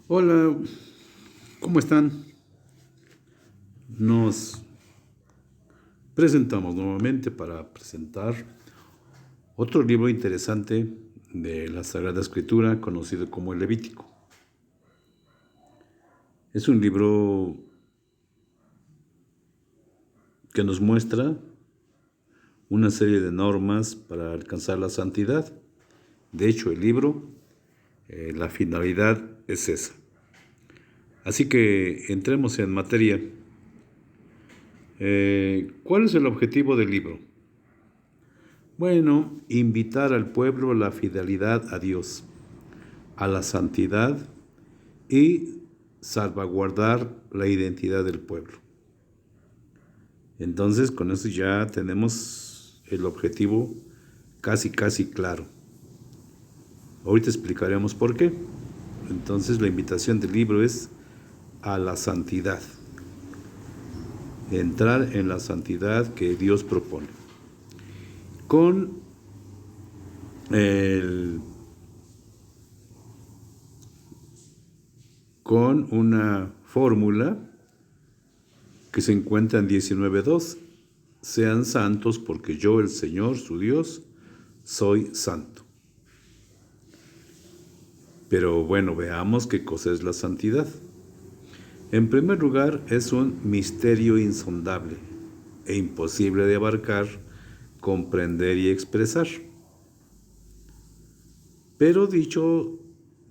Hola, ¿cómo están? Nos presentamos nuevamente para presentar otro libro interesante de la Sagrada Escritura conocido como el Levítico. Es un libro que nos muestra una serie de normas para alcanzar la santidad. De hecho, el libro, la finalidad es esa. Así que entremos en materia. ¿Cuál es el objetivo del libro? Bueno, invitar al pueblo a la fidelidad a Dios, a la santidad y salvaguardar la identidad del pueblo. Entonces, con eso ya tenemos el objetivo casi claro. Ahorita explicaremos por qué. Entonces, la invitación del libro es a la santidad. Entrar en la santidad que Dios propone. Con una fórmula que se encuentra en 19.2. Sean santos porque yo, el Señor, su Dios, soy santo. Pero bueno, veamos qué cosa es la santidad. En primer lugar, es un misterio insondable e imposible de abarcar, comprender y expresar. Pero dicho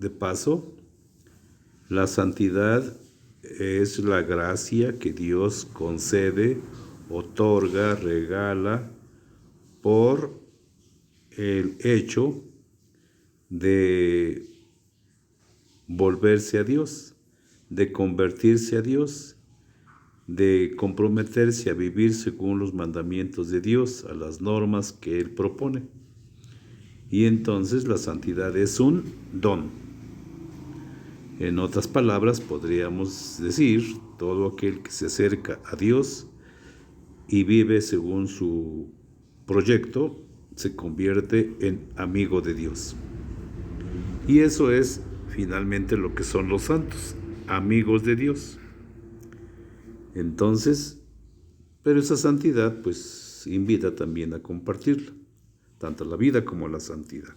de paso, la santidad es la gracia que Dios concede, otorga, regala por el hecho de volverse a Dios, de convertirse a Dios, de comprometerse a vivir según los mandamientos de Dios, a las normas que Él propone. Y entonces la santidad es un don. En otras palabras, podríamos decir, todo aquel que se acerca a Dios y vive según su proyecto, se convierte en amigo de Dios. Y eso es finalmente lo que son los santos, amigos de Dios. Entonces, pero esa santidad pues invita también a compartirla, tanto la vida como la santidad.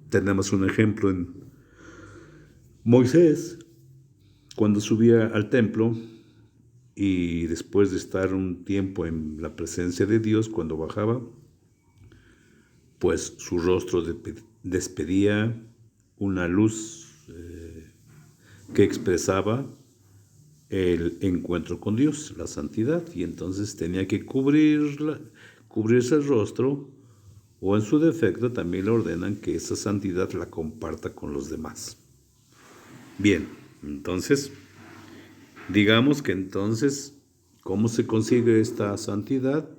Tenemos un ejemplo en Moisés, cuando subía al templo y después de estar un tiempo en la presencia de Dios, cuando bajaba, pues su rostro despedía una luz que expresaba el encuentro con Dios, la santidad, y entonces tenía que cubrirse el rostro, o en su defecto también le ordenan que esa santidad la comparta con los demás. Bien, entonces, digamos que entonces, ¿cómo se consigue esta santidad?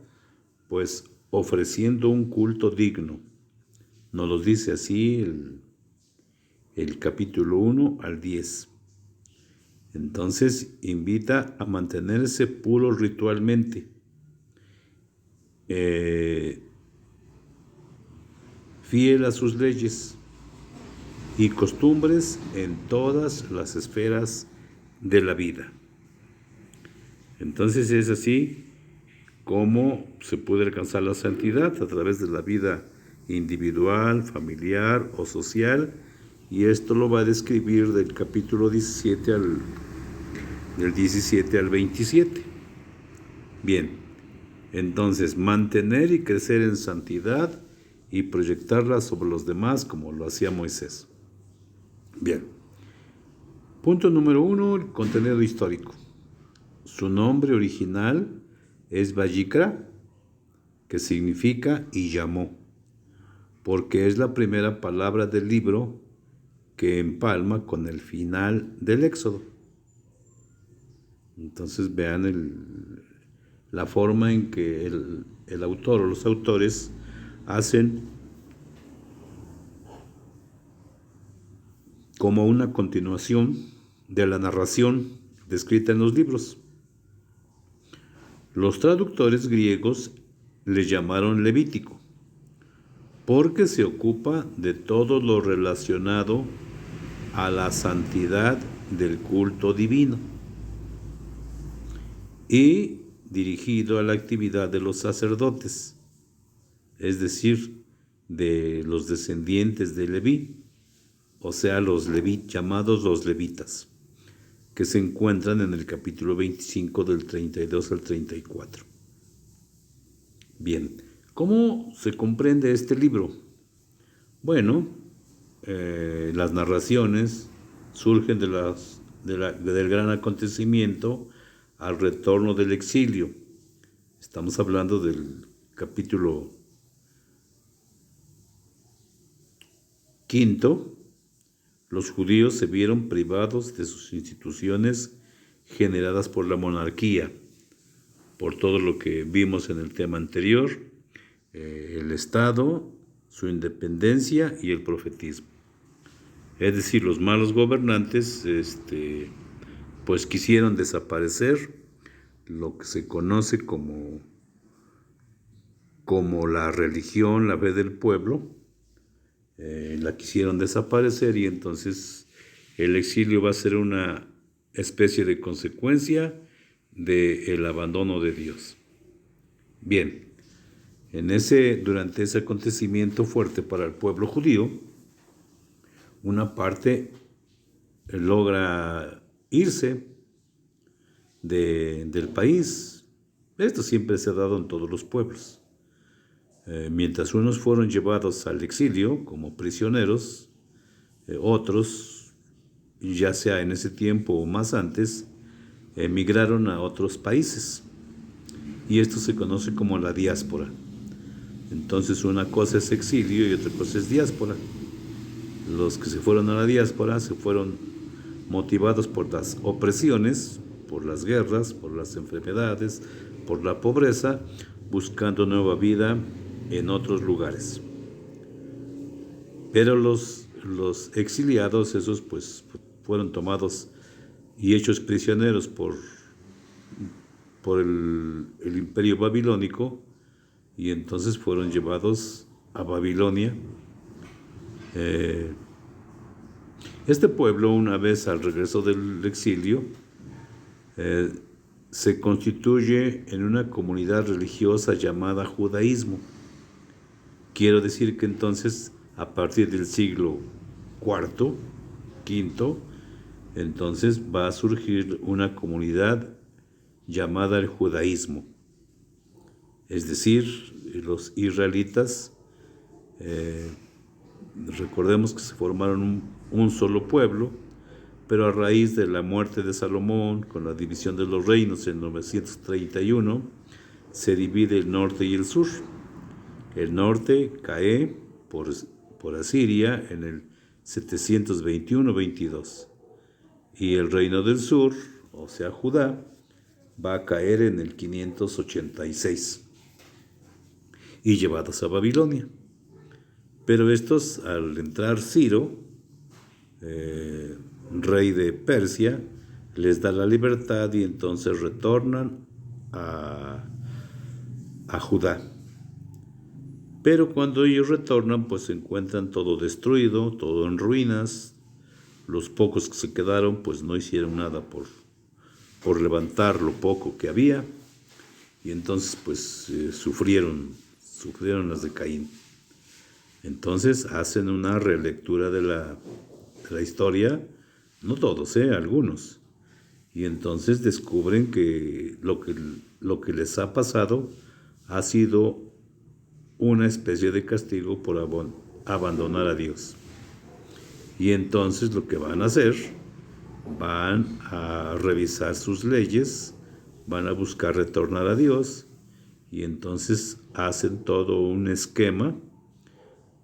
Pues ofreciendo un culto digno. Nos lo dice así el capítulo 1 al 10. Entonces invita a mantenerse puro ritualmente, fiel a sus leyes y costumbres en todas las esferas de la vida. Entonces es así como se puede alcanzar la santidad, a través de la vida individual, familiar o social, y esto lo va a describir del capítulo 17 del 17 al 27. Bien, entonces mantener y crecer en santidad y proyectarla sobre los demás como lo hacía Moisés. Bien, punto número 1, el contenido histórico. Su nombre original es Vayikra, que significa y llamó, porque es la primera palabra del libro que empalma con el final del Éxodo. Entonces vean la forma en que el autor o los autores hacen como una continuación de la narración descrita en los libros. Los traductores griegos le llamaron Levítico, porque se ocupa de todo lo relacionado a la santidad del culto divino y dirigido a la actividad de los sacerdotes, es decir, de los descendientes de Leví, o sea, llamados los levitas, que se encuentran en el capítulo 25 del 32 al 34. Bien, ¿cómo se comprende este libro? Bueno, las narraciones surgen del gran acontecimiento al retorno del exilio. Estamos hablando del capítulo 5. Los judíos se vieron privados de sus instituciones generadas por la monarquía, por todo lo que vimos en el tema anterior, el Estado, su independencia y el profetismo. Es decir, los malos gobernantes pues quisieron desaparecer lo que se conoce como la religión, la fe del pueblo. La quisieron desaparecer y entonces el exilio va a ser una especie de consecuencia del abandono de Dios. Bien, durante ese acontecimiento fuerte para el pueblo judío, una parte logra irse del país. Esto siempre se ha dado en todos los pueblos. Mientras unos fueron llevados al exilio como prisioneros, otros, ya sea en ese tiempo o más antes, emigraron a otros países. Y esto se conoce como la diáspora. Entonces una cosa es exilio y otra cosa es diáspora. Los que se fueron a la diáspora se fueron motivados por las opresiones, por las guerras, por las enfermedades, por la pobreza, buscando nueva vida en otros lugares. Pero los exiliados, esos pues fueron tomados y hechos prisioneros por el imperio babilónico, y entonces fueron llevados a Babilonia. Este pueblo, una vez al regreso del exilio, se constituye en una comunidad religiosa llamada judaísmo. Quiero decir que entonces, a partir del siglo IV, entonces va a surgir una comunidad llamada el judaísmo. Es decir, los israelitas, recordemos que se formaron un solo pueblo, pero a raíz de la muerte de Salomón, con la división de los reinos en 931, se divide el norte y el sur. El norte cae por Asiria en el 721-22 y el reino del sur, o sea Judá, va a caer en el 586 y llevados a Babilonia. Pero estos, al entrar Ciro, rey de Persia, les da la libertad y entonces retornan a Judá. Pero cuando ellos retornan, pues se encuentran todo destruido, todo en ruinas. Los pocos que se quedaron, pues no hicieron nada por levantar lo poco que había. Y entonces, pues sufrieron las de Caín. Entonces hacen una relectura de la historia, no todos, algunos. Y entonces descubren que lo que les ha pasado ha sido una especie de castigo por abandonar a Dios. Y entonces lo que van a hacer, van a revisar sus leyes, van a buscar retornar a Dios, y entonces hacen todo un esquema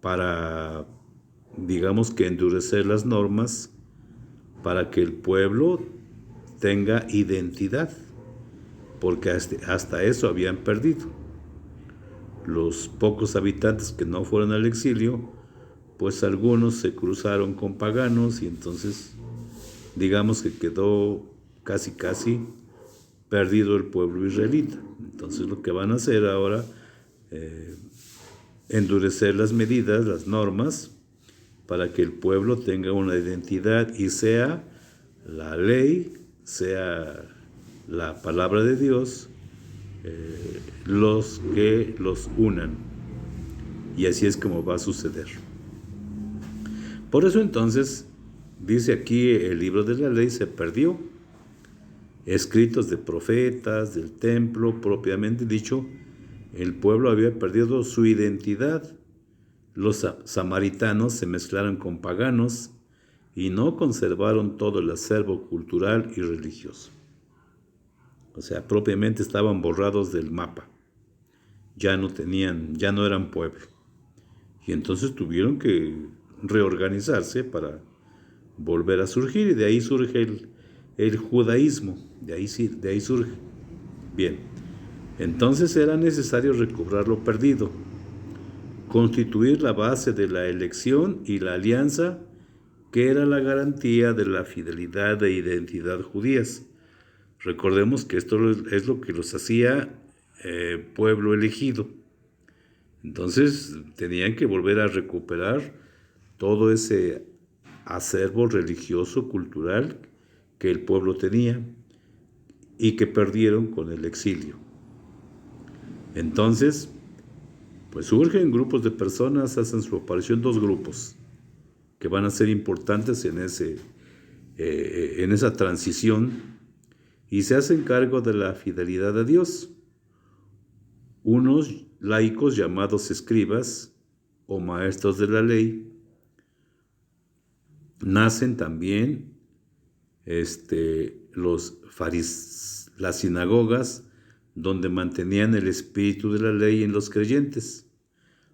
para, digamos que endurecer las normas, para que el pueblo tenga identidad, porque hasta eso habían perdido. Los pocos habitantes que no fueron al exilio, pues algunos se cruzaron con paganos y entonces digamos que quedó casi perdido el pueblo israelita. Entonces lo que van a hacer ahora, endurecer las medidas, las normas, para que el pueblo tenga una identidad y sea la ley, sea la palabra de Dios, los que los unan. Y así es como va a suceder. Por eso entonces, dice aquí, el libro de la ley se perdió. Escritos de profetas, del templo, propiamente dicho, el pueblo había perdido su identidad. Los samaritanos se mezclaron con paganos y no conservaron todo el acervo cultural y religioso. O sea, propiamente estaban borrados del mapa. Ya no eran pueblo. Y entonces tuvieron que reorganizarse para volver a surgir, y de ahí surge el judaísmo, de ahí surge. Bien, entonces era necesario recobrar lo perdido, constituir la base de la elección y la alianza, que era la garantía de la fidelidad e identidad judías. Recordemos que esto es lo que los hacía pueblo elegido. Entonces tenían que volver a recuperar todo ese acervo religioso, cultural que el pueblo tenía y que perdieron con el exilio. Entonces, pues surgen grupos de personas, hacen su aparición 2 grupos que van a ser importantes en esa transición, y se hacen cargo de la fidelidad a Dios. Unos laicos llamados escribas o maestros de la ley. Nacen también las sinagogas, donde mantenían el espíritu de la ley en los creyentes,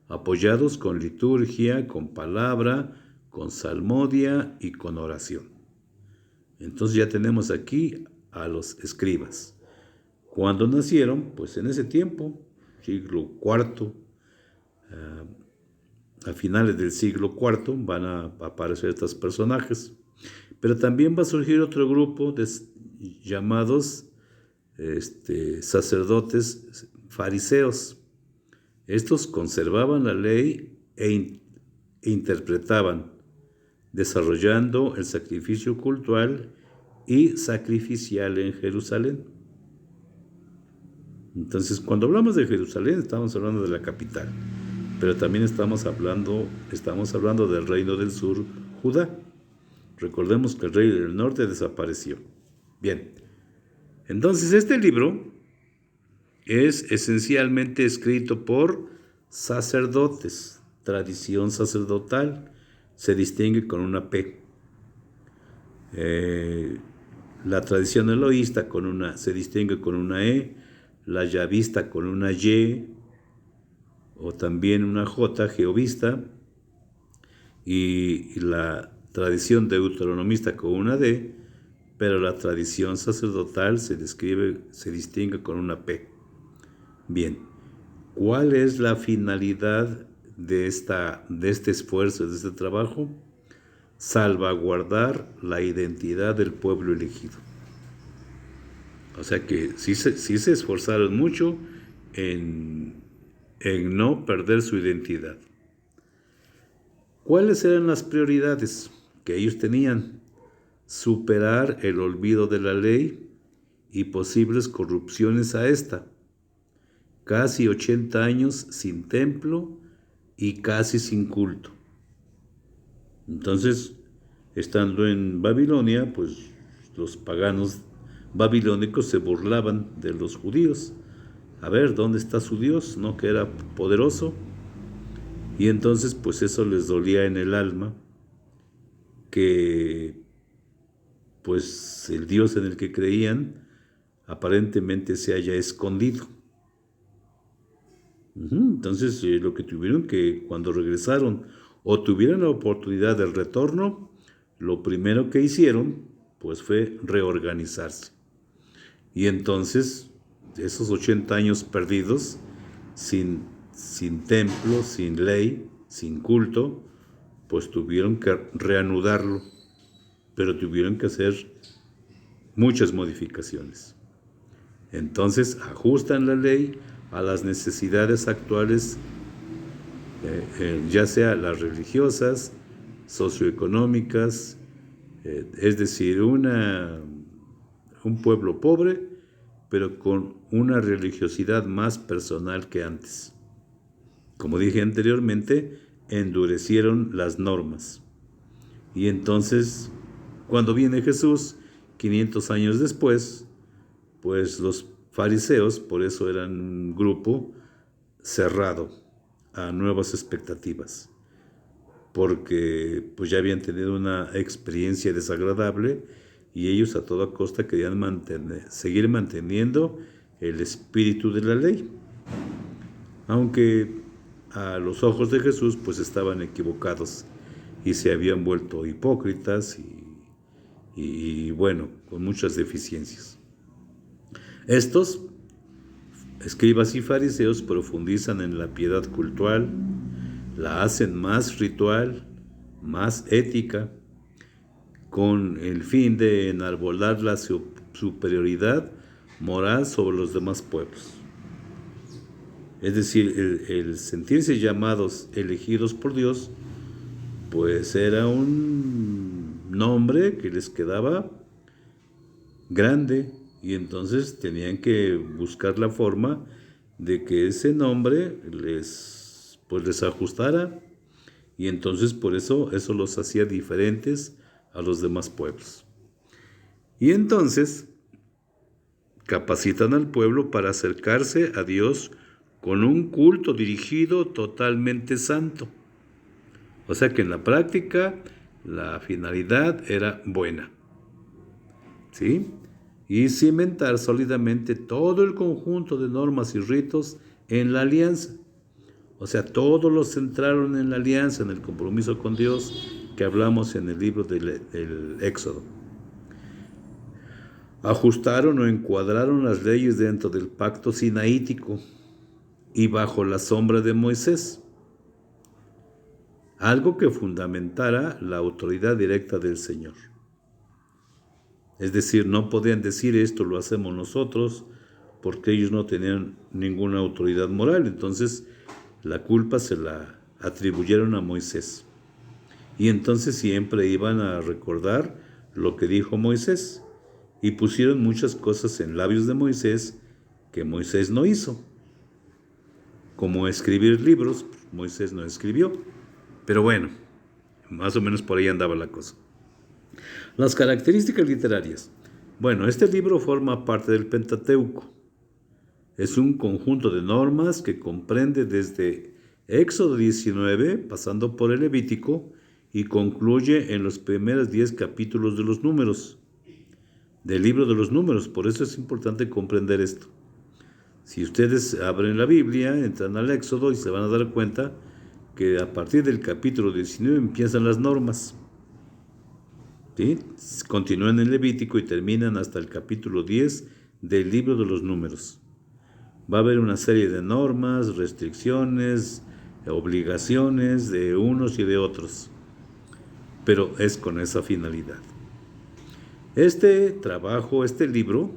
apoyados con liturgia, con palabra, con salmodia y con oración. Entonces ya tenemos aquí a los escribas. ¿Cuándo nacieron? Pues en ese tiempo, siglo IV, a finales del siglo IV van a aparecer estos personajes. Pero también va a surgir otro grupo llamados sacerdotes fariseos. Estos conservaban la ley e interpretaban, desarrollando el sacrificio cultural y sacrificial en Jerusalén. Entonces, cuando hablamos de Jerusalén, estamos hablando de la capital, pero también estamos hablando del reino del sur, Judá. Recordemos que el rey del norte desapareció. Bien, entonces este libro es esencialmente escrito por sacerdotes, tradición sacerdotal, se distingue con una P. La tradición eloísta se distingue con una E, la yavista con una Y, o también una J, jehovista, y la tradición deuteronomista con una D, pero la tradición sacerdotal se distingue con una P. Bien, ¿cuál es la finalidad de este esfuerzo, de este trabajo? Salvaguardar la identidad del pueblo elegido. O sea que sí se esforzaron mucho en no perder su identidad. ¿Cuáles eran las prioridades que ellos tenían? Superar el olvido de la ley y posibles corrupciones a esta. Casi 80 años sin templo y casi sin culto. Entonces, estando en Babilonia, pues los paganos babilónicos se burlaban de los judíos. A ver, ¿dónde está su Dios? ¿No? Que era poderoso. Y entonces, pues eso les dolía en el alma, que pues el Dios en el que creían aparentemente se haya escondido. Entonces, lo que tuvieron que, cuando regresaron o tuvieron la oportunidad del retorno, lo primero que hicieron, pues fue reorganizarse. Y entonces, esos 80 años perdidos, sin templo, sin ley, sin culto, pues tuvieron que reanudarlo, pero tuvieron que hacer muchas modificaciones. Entonces ajustan la ley a las necesidades actuales ya sea las religiosas, socioeconómicas, es decir, un pueblo pobre, pero con una religiosidad más personal que antes. Como dije anteriormente, endurecieron las normas. Y entonces, cuando viene Jesús, 500 años después, pues los fariseos, por eso eran un grupo cerrado a nuevas expectativas, porque pues ya habían tenido una experiencia desagradable y ellos a toda costa querían seguir manteniendo el espíritu de la ley, aunque a los ojos de Jesús pues estaban equivocados y se habían vuelto hipócritas y bueno, con muchas deficiencias. Estos escribas y fariseos profundizan en la piedad cultural, la hacen más ritual, más ética, con el fin de enarbolar la superioridad moral sobre los demás pueblos. Es decir, el sentirse llamados elegidos por Dios, pues era un nombre que les quedaba grande, y entonces tenían que buscar la forma de que ese nombre les ajustara, y entonces por eso los hacía diferentes a los demás pueblos. Y entonces capacitan al pueblo para acercarse a Dios con un culto dirigido totalmente santo. O sea que en la práctica la finalidad era buena, ¿sí? Y cimentar sólidamente todo el conjunto de normas y ritos en la alianza. O sea, todos los centraron en la alianza, en el compromiso con Dios que hablamos en el libro del Éxodo. Ajustaron o encuadraron las leyes dentro del pacto sinaítico y bajo la sombra de Moisés, algo que fundamentara la autoridad directa del Señor. Es decir, no podían decir esto lo hacemos nosotros, porque ellos no tenían ninguna autoridad moral. Entonces la culpa se la atribuyeron a Moisés. Y entonces siempre iban a recordar lo que dijo Moisés, y pusieron muchas cosas en labios de Moisés que Moisés no hizo. Como escribir libros, Moisés no escribió. Pero bueno, más o menos por ahí andaba la cosa. Las características literarias. Bueno, este libro forma parte del Pentateuco. Es un conjunto de normas que comprende desde Éxodo 19, pasando por el Levítico, y concluye en los primeros 10 capítulos de los Números, del libro de los Números. Por eso es importante comprender esto. Si ustedes abren la Biblia, entran al Éxodo y se van a dar cuenta que a partir del capítulo 19 empiezan las normas, ¿sí? Continúan en Levítico y terminan hasta el capítulo 10 del libro de los Números. Va a haber una serie de normas, restricciones, obligaciones de unos y de otros, pero es con esa finalidad. Este trabajo, este libro,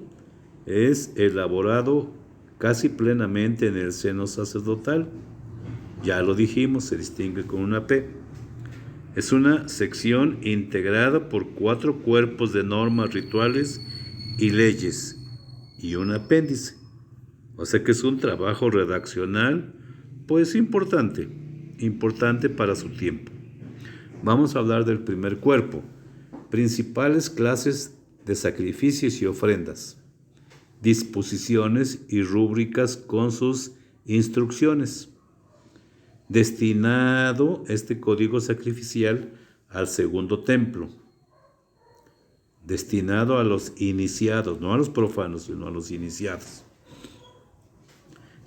es elaborado casi plenamente en el seno sacerdotal. Ya lo dijimos, se distingue con una P. Es una sección integrada por 4 cuerpos de normas rituales y leyes y un apéndice. O sea que es un trabajo redaccional, pues importante para su tiempo. Vamos a hablar del primer cuerpo. Principales clases de sacrificios y ofrendas. Disposiciones y rúbricas con sus instrucciones. Destinado este código sacrificial al segundo templo. Destinado a los iniciados, no a los profanos, sino a los iniciados.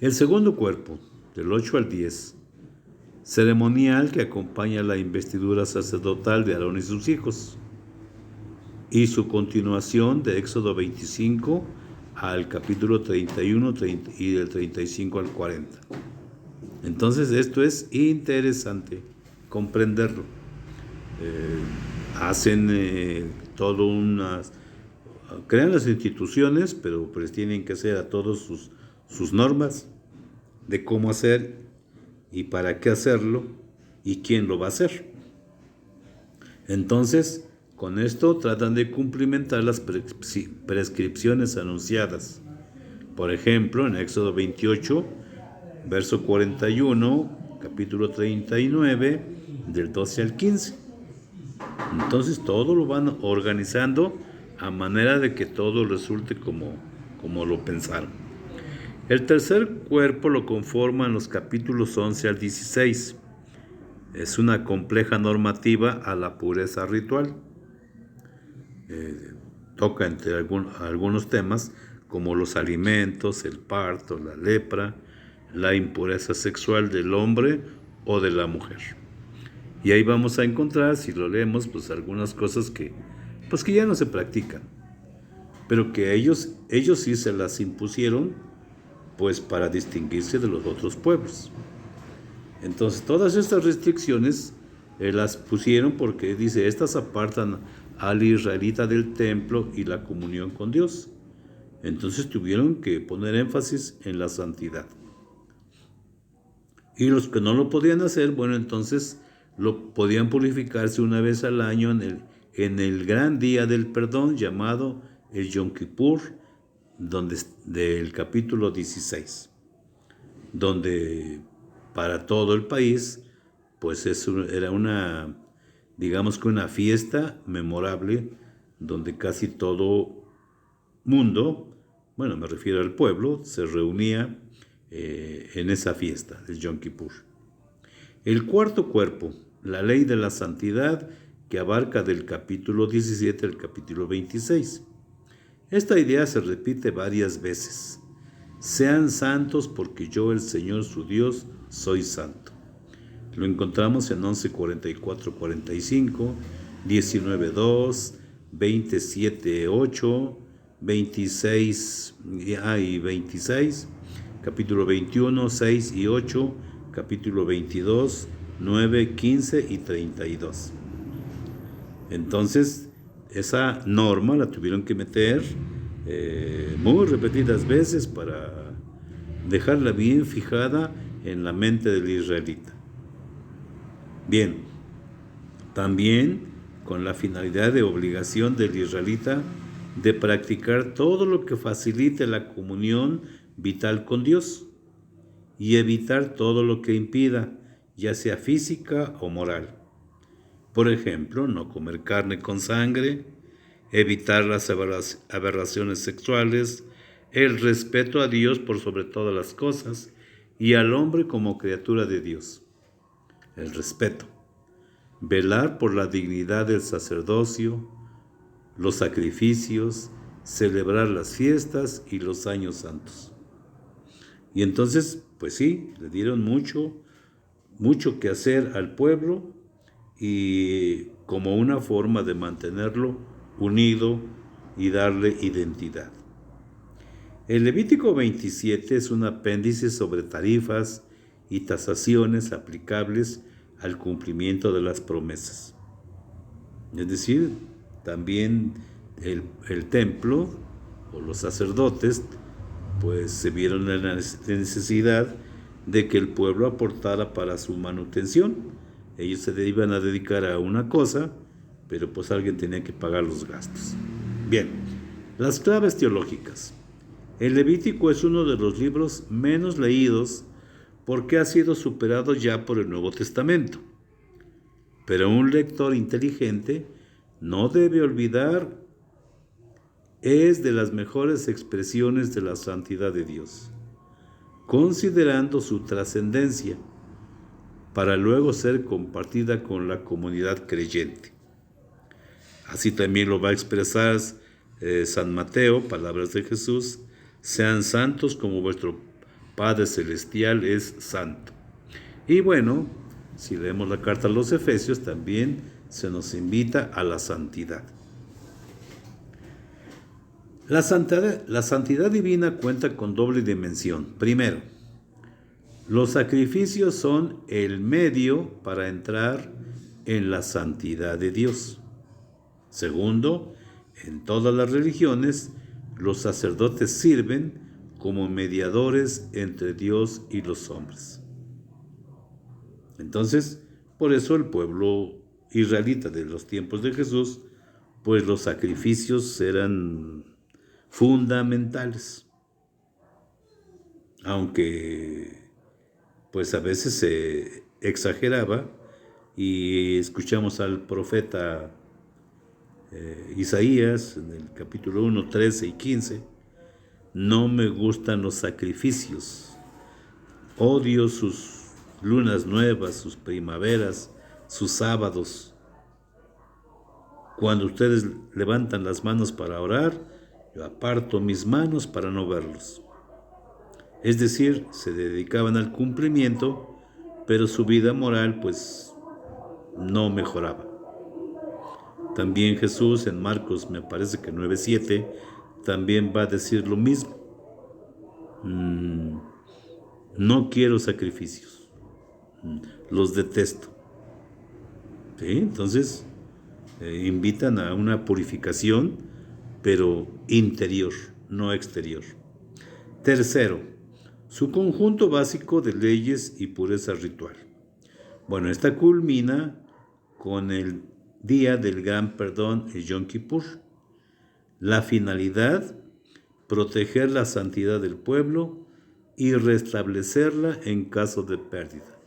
El segundo cuerpo, del 8 al 10, ceremonial que acompaña la investidura sacerdotal de Aarón y sus hijos, y su continuación de Éxodo 25 al capítulo 31 y del 35 al 40. Entonces esto es interesante comprenderlo. Hacen todo crean las instituciones, pero pues tienen que hacer a todos sus normas de cómo hacer y para qué hacerlo y quién lo va a hacer. Entonces, con esto tratan de cumplimentar las prescripciones anunciadas. Por ejemplo, en Éxodo 28, verso 41, capítulo 39, del 12 al 15. Entonces todo lo van organizando a manera de que todo resulte como lo pensaron. El tercer cuerpo lo conforman los capítulos 11 al 16. Es una compleja normativa a la pureza ritual. Toca entre algunos temas como los alimentos, el parto, la lepra, la impureza sexual del hombre o de la mujer. Y ahí vamos a encontrar, si lo leemos, pues algunas cosas que ya no se practican, pero que ellos sí se las impusieron, pues para distinguirse de los otros pueblos. Entonces todas estas restricciones las pusieron porque dice, estas apartan al israelita del templo y la comunión con Dios. Entonces tuvieron que poner énfasis en la santidad. Y los que no lo podían hacer, bueno, entonces podían purificarse una vez al año en el gran día del perdón llamado el Yom Kippur, del capítulo 16, donde para todo el país, pues era digamos que una fiesta memorable, donde casi todo mundo, bueno, me refiero al pueblo, se reunía en esa fiesta del Yom Kippur. El cuarto cuerpo, la ley de la santidad, que abarca del capítulo 17 al capítulo 26. Esta idea se repite varias veces. Sean santos porque yo, el Señor su Dios, soy santo. Lo encontramos en 11:44-45, 19:2, 27:8, 26 y 26, capítulo 21, 6 y 8, capítulo 22, 9, 15 y 32. Entonces, esa norma la tuvieron que meter muy repetidas veces para dejarla bien fijada en la mente del israelita. Bien, también con la finalidad de obligación del israelita de practicar todo lo que facilite la comunión vital con Dios y evitar todo lo que impida, ya sea física o moral. Por ejemplo, no comer carne con sangre, evitar las aberraciones sexuales, el respeto a Dios por sobre todas las cosas y al hombre como criatura de Dios. El respeto. Velar por la dignidad del sacerdocio, los sacrificios, celebrar las fiestas y los años santos. Y entonces, pues sí, le dieron mucho que hacer al pueblo, y como una forma de mantenerlo unido y darle identidad. El Levítico 27 es un apéndice sobre tarifas y tasaciones aplicables al cumplimiento de las promesas. Es decir, también el templo o los sacerdotes pues se vieron en la necesidad de que el pueblo aportara para su manutención. Ellos se iban a dedicar a una cosa, pero pues alguien tenía que pagar los gastos. Bien, las claves teológicas. El Levítico es uno de los libros menos leídos porque ha sido superado ya por el Nuevo Testamento. Pero un lector inteligente no debe olvidar, es de las mejores expresiones de la santidad de Dios, considerando su trascendencia, para luego ser compartida con la comunidad creyente. Así también lo va a expresar San Mateo, palabras de Jesús: sean santos como vuestro Padre Celestial es santo. Y bueno, si leemos la carta a los Efesios, también se nos invita a la santidad. La santidad divina cuenta con doble dimensión. Primero, los sacrificios son el medio para entrar en la santidad de Dios. Segundo, en todas las religiones, los sacerdotes sirven como mediadores entre Dios y los hombres. Entonces, por eso el pueblo israelita de los tiempos de Jesús, pues los sacrificios eran fundamentales, aunque pues a veces se exageraba y escuchamos al profeta Isaías en el capítulo 1, 13 y 15, no me gustan los sacrificios, odio sus lunas nuevas, sus primaveras, sus sábados. Cuando ustedes levantan las manos para orar, yo aparto mis manos para no verlos. Es decir, se dedicaban al cumplimiento, pero su vida moral pues no mejoraba. También Jesús en Marcos, me parece que 9:7, también va a decir lo mismo. No quiero sacrificios, los detesto. ¿Sí? Entonces, invitan a una purificación, pero interior, no exterior. Tercero, su conjunto básico de leyes y pureza ritual. Bueno, esta culmina con el día del gran perdón, el Yom Kippur. La finalidad, proteger la santidad del pueblo y restablecerla en caso de pérdida.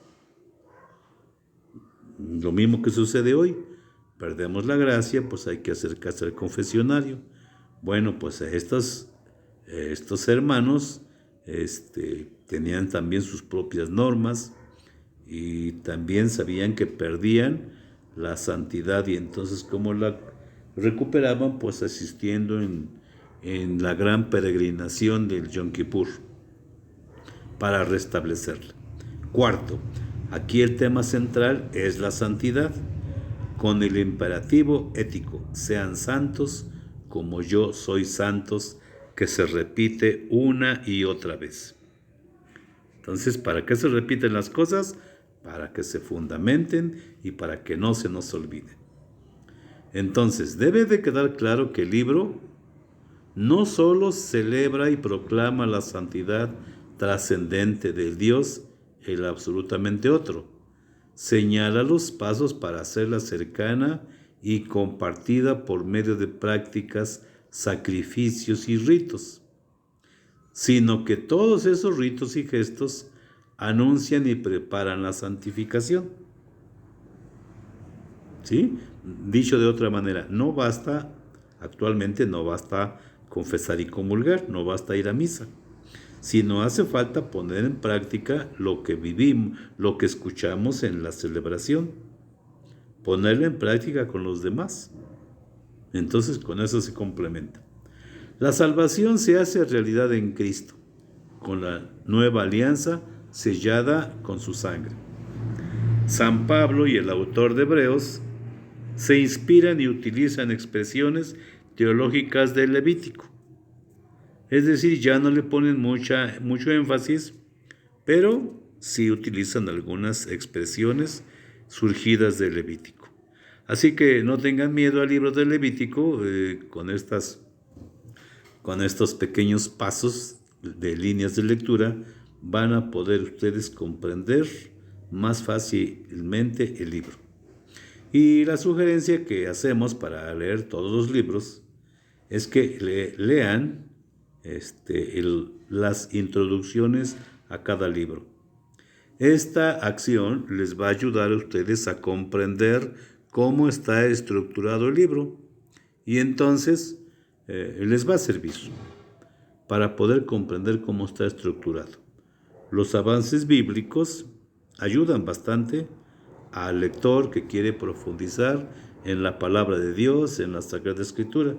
Lo mismo que sucede hoy. Perdemos la gracia, pues hay que acercarse al confesionario. Bueno, pues estos hermanos tenían también sus propias normas y también sabían que perdían la santidad, y entonces ¿cómo la recuperaban? Pues asistiendo en la gran peregrinación del Yom Kippur para restablecerla. Cuarto, aquí el tema central es la santidad, con el imperativo ético, sean santos como yo soy santos, que se repite una y otra vez. Entonces, ¿para qué se repiten las cosas? Para que se fundamenten y para que no se nos olviden. Entonces, debe de quedar claro que el libro no solo celebra y proclama la santidad trascendente del Dios, el absolutamente otro, señala los pasos para hacerla cercana y compartida por medio de prácticas, sacrificios y ritos, sino que todos esos ritos y gestos anuncian y preparan la santificación. ¿Sí? Dicho de otra manera, actualmente no basta confesar y comulgar, no basta ir a misa, sino hace falta poner en práctica lo que vivimos, lo que escuchamos en la celebración, ponerlo en práctica con los demás. Entonces con eso se complementa. La salvación se hace realidad en Cristo, con la nueva alianza sellada con su sangre. San Pablo y el autor de Hebreos se inspiran y utilizan expresiones teológicas del Levítico. Es decir, ya no le ponen mucho énfasis, pero sí utilizan algunas expresiones surgidas del Levítico. Así que no tengan miedo al libro del Levítico, con estos pequeños pasos de líneas de lectura van a poder ustedes comprender más fácilmente el libro. Y la sugerencia que hacemos para leer todos los libros es que lean las introducciones a cada libro. Esta acción les va a ayudar a ustedes a comprender cómo está estructurado el libro, y entonces les va a servir para poder comprender cómo está estructurado. Los avances bíblicos ayudan bastante al lector que quiere profundizar en la palabra de Dios, en la Sagrada Escritura.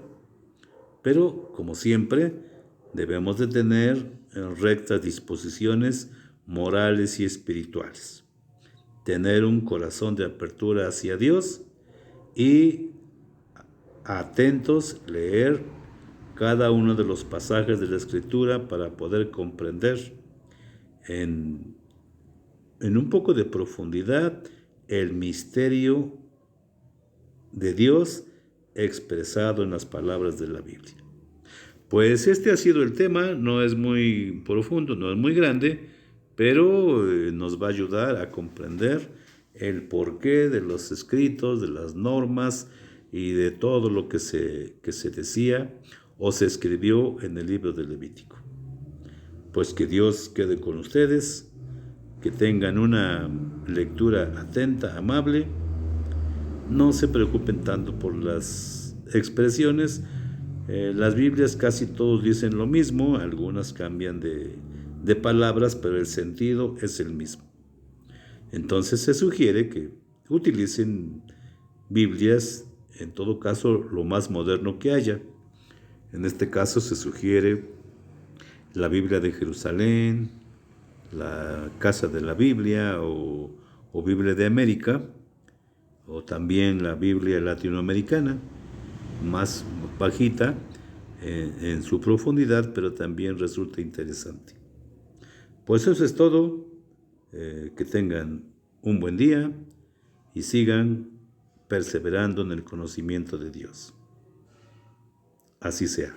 Pero, como siempre, debemos de tener rectas disposiciones morales y espirituales. Tener un corazón de apertura hacia Dios y atentos leer cada uno de los pasajes de la Escritura para poder comprender en un poco de profundidad el misterio de Dios expresado en las palabras de la Biblia. Pues este ha sido el tema, no es muy profundo, no es muy grande, pero nos va a ayudar a comprender el porqué de los escritos, de las normas y de todo lo que se decía o se escribió en el libro de Levítico. Pues que Dios quede con ustedes, que tengan una lectura atenta, amable. No se preocupen tanto por las expresiones. Las Biblias casi todos dicen lo mismo, algunas cambian de palabras, pero el sentido es el mismo. Entonces se sugiere que utilicen Biblias, en todo caso, lo más moderno que haya. En este caso se sugiere la Biblia de Jerusalén, la Casa de la Biblia o Biblia de América, o también la Biblia latinoamericana, más bajita en su profundidad, pero también resulta interesante. Pues eso es todo. Que tengan un buen día y sigan perseverando en el conocimiento de Dios. Así sea.